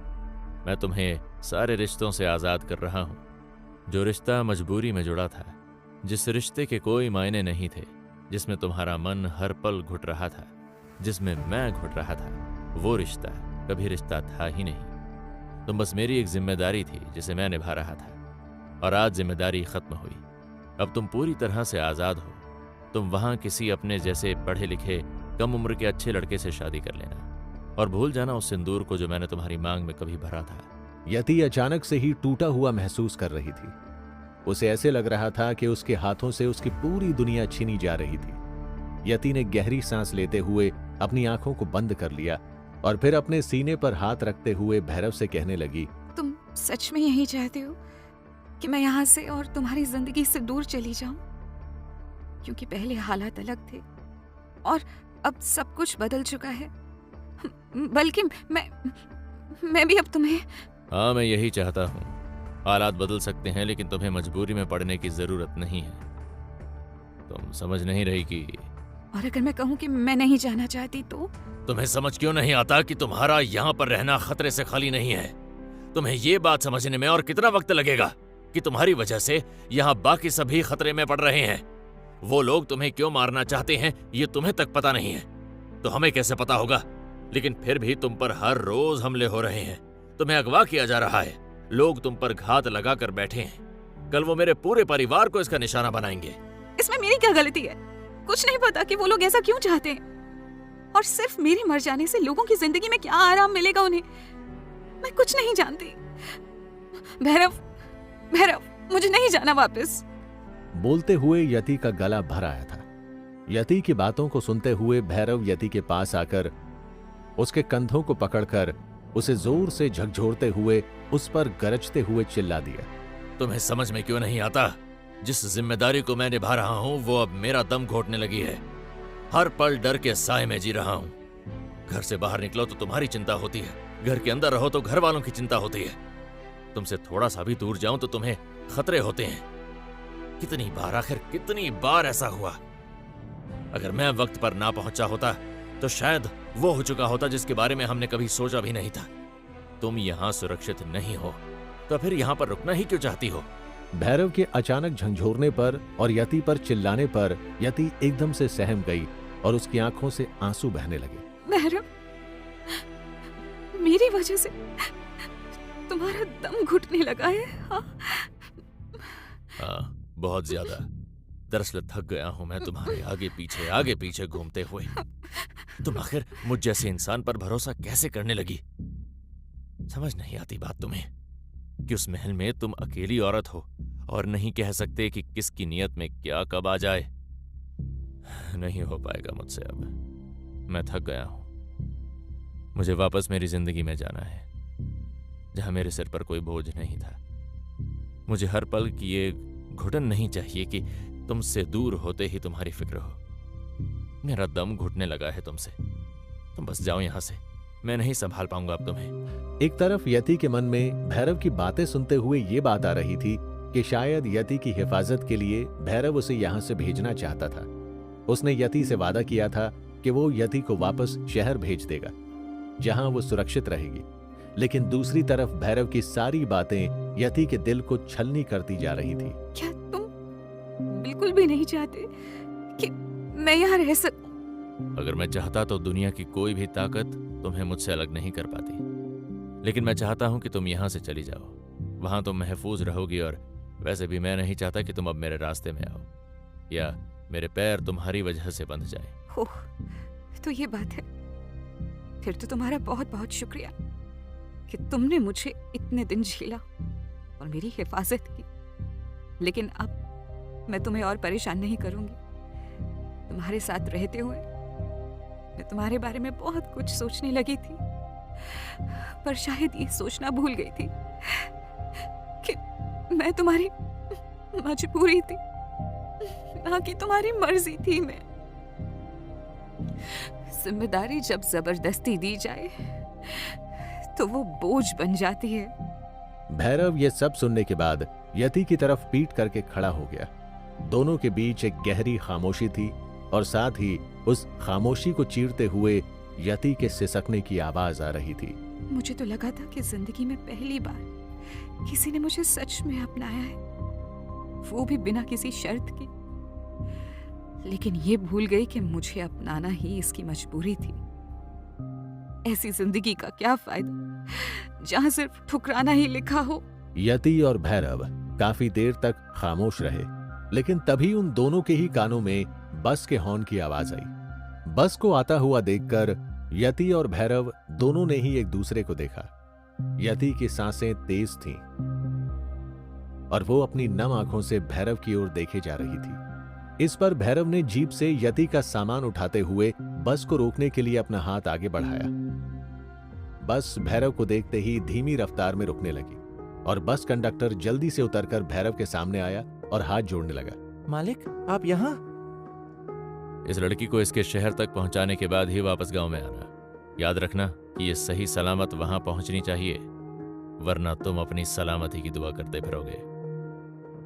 मैं तुम्हें सारे रिश्तों से आजाद कर रहा हूँ। जो रिश्ता मजबूरी में जुड़ा था, जिस रिश्ते के कोई मायने नहीं थे, जिसमें तुम्हारा मन हर पल घुट रहा था, जिसमें मैं घुट रहा था, वो रिश्ता कभी रिश्ता था ही नहीं। तुम बस मेरी एक जिम्मेदारी थी जिसे मैं निभा रहा था, और आज जिम्मेदारी खत्म हुई। अब तुम पूरी तरह से आजाद हो। तुम वहां किसी अपने जैसे पढ़े लिखे कम उम्र के अच्छे लड़के से शादी कर लेना, और भूल जाना उस सिंदूर को जो मैंने तुम्हारी मांग में कभी भरा था। यति अचानक से ही टूटा हुआ महसूस कर रही थी। उसे ऐसे लग रहा था कि उसके हाथों से उसकी पूरी दुनिया छीनी जा रही थी। यति ने गहरी सांस लेते हुए अपनी आंखों को बंद कर लिया, और फिर अपने सीने पर हाथ रखते हुए भैरव से कहने लगी, तुम सच में यही चाहते हो कि मैं यहाँ से और तुम्हारी जिंदगी से दूर चली जाऊं? क्योंकि पहले हालात अलग थे और अब सब कुछ बदल चुका है। बल्कि मैं भी अब तुम्हें... हाँ, मैं यही चाहता हूँ। हालात बदल सकते हैं, लेकिन तुम्हें मजबूरी में पड़ने की जरूरत नहीं है। तुम समझ नहीं रही कि... और अगर मैं कहूँ कि मैं नहीं जाना चाहती तो? तुम्हें समझ क्यों नहीं आता कि तुम्हारा यहाँ पर रहना खतरे से खाली नहीं है? तुम्हें ये बात समझने में और कितना वक्त लगेगा कि तुम्हारी वजह से यहाँ बाकी सभी खतरे में पड़ रहे हैं? वो लोग तुम्हें क्यों मारना चाहते हैं ये तुम्हें तक पता नहीं है, तो हमें कैसे पता होगा? लेकिन फिर भी तुम पर हर रोज हमले हो रहे हैं। तुम्हें अगवा किया जा रहा है। लोग तुम पर घात लगा कर बैठे हैं। कल वो मेरे पूरे परिवार को इसका निशाना बनाएंगे। इसमें मेरी क्या गलती है? कुछ नहीं पता कि वो लोग ऐसा क्यों चाहते हैं, और सिर्फ मेरे मर जाने से लोगों की जिंदगी में क्या आराम मिलेगा उन्हें, मैं कुछ नहीं जानती। भैरव, मुझे नहीं जाना वापस। बोलते हुए यति का गला भर आया था। यति की बातों को सुनते हुए भैरव यति के पास आकर उसके कंधों को पकड़कर उसे जोर से झकझोरते हुए उस पर गरजते हुए चिल्ला दिया, तुम्हें समझ में क्यों नहीं आता? जिस जिम्मेदारी को मैं निभा रहा हूं वो अब मेरा दम घोटने लगी है। हर पल डर के साए में जी रहा हूं। घर से बाहर निकलो तो तुम्हारी चिंता होती है, घर के अंदर रहो तो घर वालों की चिंता होती है। तुमसे थोड़ा सा भी दूर जाऊं तो तुम्हें खतरे होते हैं। कितनी बार, आखिर कितनी बार ऐसा हुआ? अगर मैं वक्त पर ना पहुंचा होता तो शायद वो हो चुका होता जिसके बारे में हमने कभी सोचा भी नहीं था। तुम यहां सुरक्षित नहीं हो तो फिर यहां पर रुकना ही क्यों चाहती हो? भैरव के अचानक झंझोरने पर और यति पर चिल्लाने पर यति एकदम से सहम गई और उसकी आंखों से आंसू बहने लगे। भैरव, मेरी वजह से तुम्हारा दम घुटने लगा है। हाँ, बहुत ज्यादा। दरअसल थक गया हूं मैं तुम्हारे आगे पीछे घूमते हुए। तुम आखिर मुझ जैसे इंसान पर भरोसा कैसे करने लगी? समझ नहीं आती बात तुम्हें कि उस महल में तुम अकेली औरत हो और नहीं कह सकते कि किसकी नियत में क्या कब आ जाए। नहीं हो पाएगा मुझसे अब। मैं थक गया हूं। मुझे वापस मेरी जिंदगी में जाना है, जहां मेरे सिर पर कोई बोझ नहीं था। मुझे हर पल की ये घुटन नहीं चाहिए कि तुमसे दूर होते ही तुम्हारी फिक्र हो। मेरा दम घुटने लगा है तुमसे। तुम बस जाओ यहां से, मैं नहीं संभाल पाऊंगा अब तुम्हें। एक तरफ यति के मन में भैरव की बातें सुनते हुए ये बात आ रही थी कि शायद यति की हिफाजत के लिए भैरव उसे यहां से भेजना चाहता था। उसने यति से वादा किया था कि वो यति को वापस शहर भेज देगा, जहां वो सुरक्षित रहेगी। लेकिन दूसरी तरफ भैरव की सारी बातें यति के दिल को छलनी करती जा रही थी। क्या तुम बिल्कुल भी नहीं चाहते कि मैं यहाँ रह सकूं? अगर मैं चाहता तो दुनिया की कोई भी ताकत तुम्हें मुझसे अलग नहीं कर पाती, लेकिन मैं चाहता हूं कि तुम यहां से चली जाओ। वहां तुम महफूज रहोगी, और वैसे भी मैं नहीं चाहता कि तुम अब मेरे रास्ते में आओ या मेरे पैर तुम्हारी वजह से बंध जाए। ओह, तो ये बात है। फिर तो तुम्हारा बहुत बहुत शुक्रिया कि तुमने मुझे इतने दिन झेला और मेरी हिफाजत की। लेकिन अब मैं तुम्हें और परेशान नहीं करूंगी। तुम्हारे साथ रहते हुए मैं तुम्हारे बारे में बहुत कुछ सोचने लगी थी, पर शायद ये सोचना भूल गई थी कि मैं तुम्हारी मजबूरी थी, ना कि तुम्हारी मर्जी थी। मैं जिम्मेदारी जब जबरदस्ती दी जाए तो वो बोझ बन जाती है। भैरव ये सब सुनने के बाद यति की तरफ पीट करके खड़ा हो गया। दोनों के बीच एक गहरी खामोशी थी और साथ ही उस खामोशी को चीरते हुए यति के सिसकने की आवाज आ रही थी। मुझे तो लगा था कि जिंदगी में पहली बार किसी ने मुझे सच में अपनाया है, वो भी बिना किसी शर्त की। लेकिन ये भूल गई कि मुझे अपनाना ही इसकी मजबूरी थी। ऐसी जिंदगी का क्या फायदा जहां सिर्फ ठुकराना ही लिखा हो। यति और भैरव काफी देर तक खामोश रहे, लेकिन तभी उन दोनों के ही कानों में बस के हॉर्न की आवाज आई। बस को आता हुआ देखकर यति और भैरव दोनों ने ही एक दूसरे को देखा। यति की सांसें तेज थीं और वो अपनी नम आंखों से भैरव की ओर देखे जा रही थी। इस पर भैरव ने जीप से यति का सामान उठाते हुए बस को रोकने के लिए अपना हाथ आगे बढ़ाया। बस भैरव को देखते ही धीमी रफ्तार में रुकने लगी और बस कंडक्टर जल्दी से उतरकर भैरव के सामने आया और हाथ जोड़ने लगा। मालिक, आप यहाँ? इस लड़की को इसके शहर तक पहुंचाने के बाद ही वापस गांव में आना। याद रखना कि ये सही सलामत वहां पहुंचनी चाहिए, वरना तुम अपनी सलामती की दुआ करते फिरोगे।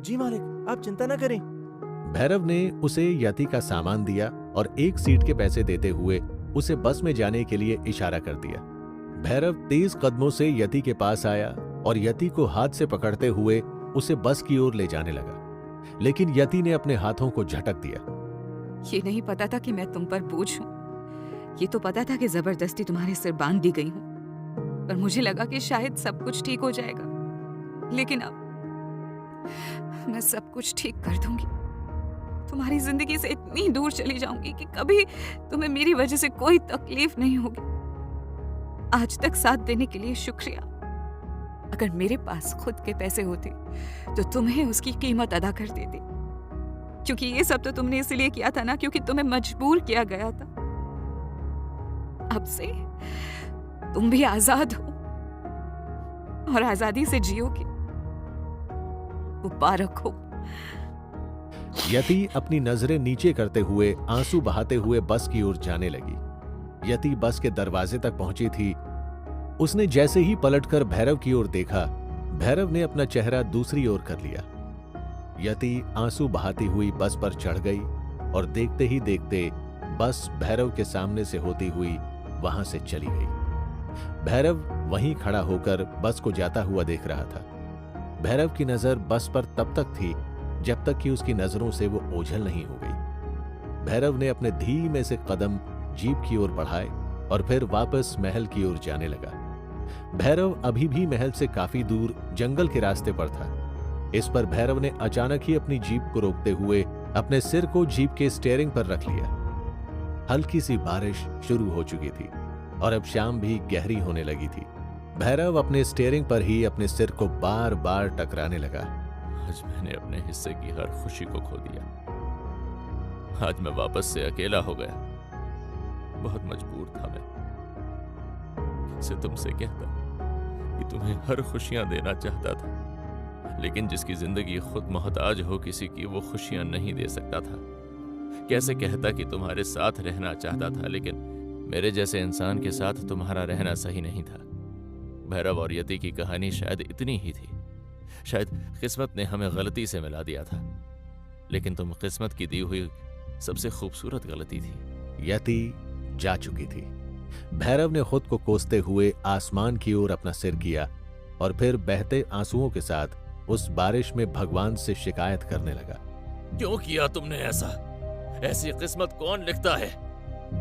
जी मालिक, आप चिंता न करें। भैरव ने उसे यति का सामान दिया और एक सीट के पैसे देते हुए उसे बस में जाने के लिए इशारा कर दिया। भैरव तेज कदमों से यति के पास आया और यति को हाथ से पकड़ते हुए उसे बस की ओर ले जाने लगा, लेकिन यति ने अपने हाथों को झटक दिया। ये नहीं पता था कि मैं तुम पर बोझ हूं, ये तो पता था कि जबरदस्ती तुम्हारे सिर बांध दी गई हूं। पर मुझे लगा कि शायद सब कुछ ठीक हो जाएगा, लेकिन अब मैं सब कुछ ठीक कर दूंगी। तुम्हारी जिंदगी से इतनी दूर चली जाऊंगी कि कभी तुम्हें मेरी वजह से कोई तकलीफ नहीं होगी। आज तक साथ देने के लिए शुक्रिया। अगर मेरे पास खुद के पैसे होते तो तुम्हें उसकी कीमत अदा कर देती, क्योंकि ये सब तो तुमने इसलिए किया था ना, क्योंकि तुम्हें मजबूर किया गया था। अब से तुम भी आजाद हो और आजादी से जियोगे। मुबारक हो। यति अपनी नजरें नीचे करते हुए आंसू बहाते हुए बस की ओर जाने लगी। यति बस के दरवाजे तक पहुंची थी। उसने जैसे ही पलटकर भैरव की ओर देखा, भैरव ने अपना चेहरा दूसरी ओर कर लिया। यति आंसू बहाती हुई बस पर चढ़ गई और देखते ही देखते बस भैरव के सामने से होती हुई वहां से चली गई। भैरव वहीं खड़ा होकर बस को जाता हुआ देख रहा था। भैरव की नजर बस पर तब तक थी जब तक कि उसकी नजरों से वो ओझल नहीं हो गई। भैरव ने अपने धीमे से कदम जीप की ओर बढ़ाए और फिर वापस महल की ओर जाने लगा। भैरव अभी भी महल से काफी दूर जंगल के रास्ते पर था। इस पर भैरव ने अचानक ही अपनी जीप को रोकते हुए अपने सिर को जीप के स्टीयरिंग पर रख लिया। हल्की सी बारिश शुरू हो चुकी थी और अब शाम भी गहरी होने लगी थी। भैरव अपने स्टीयरिंग पर ही अपने सिर को बार बार टकराने लगा। आज मैंने अपने हिस्से की हर खुशी को खो दिया। आज मैं वापस से अकेला हो गया। बहुत मजबूर था मैं। कैसे तुमसे कहता कि तुम्हें हर खुशियां देना चाहता था, लेकिन जिसकी जिंदगी खुद मोहताज हो किसी की, वो खुशियां नहीं दे सकता था। कैसे कहता कि तुम्हारे साथ रहना चाहता था, लेकिन मेरे जैसे इंसान के साथ तुम्हारा रहना सही नहीं था। भैरव और यति की कहानी शायद इतनी ही थी। शायद किस्मत ने हमें गलती से मिला दिया था, लेकिन तुम किस्मत की दी हुई सबसे खूबसूरत गलती थी। यति जा चुकी थी। भैरव ने खुद को कोसते हुए आसमान की ओर अपना सिर किया और फिर बहते आंसुओं के साथ उस बारिश में भगवान से शिकायत करने लगा। क्यों किया तुमने ऐसा? ऐसी किस्मत कौन लिखता है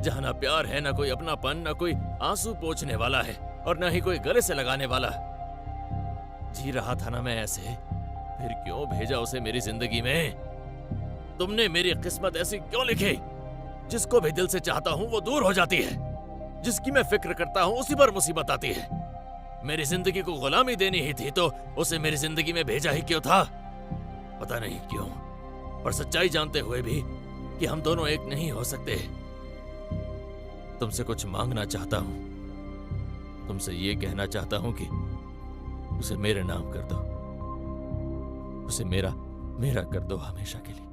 जहां ना प्यार है, ना कोई अपनापन, ना कोई आंसू पोंछने वाला है और ना ही कोई गले से लगाने वाला। जी रहा था ना मैं ऐसे, फिर क्यों भेजा उसे मेरी जिंदगी में? तुमने मेरी किस्मत ऐसी क्यों लिखी? जिसको भी दिल से चाहता हूं वो दूर हो जाती है, जिसकी मैं फिक्र करता हूं उसी पर मुसीबत आती है। मेरी जिंदगी को गुलामी देनी ही थी तो उसे मेरी जिंदगी में भेजा ही क्यों था? पता नहीं क्यों, पर सच्चाई जानते हुए भी कि हम दोनों एक नहीं हो सकते। तुमसे कुछ मांगना चाहता हूं, तुमसे ये कहना चाहता हूं कि उसे मेरे नाम कर दो, उसे मेरा कर दो हमेशा के लिए।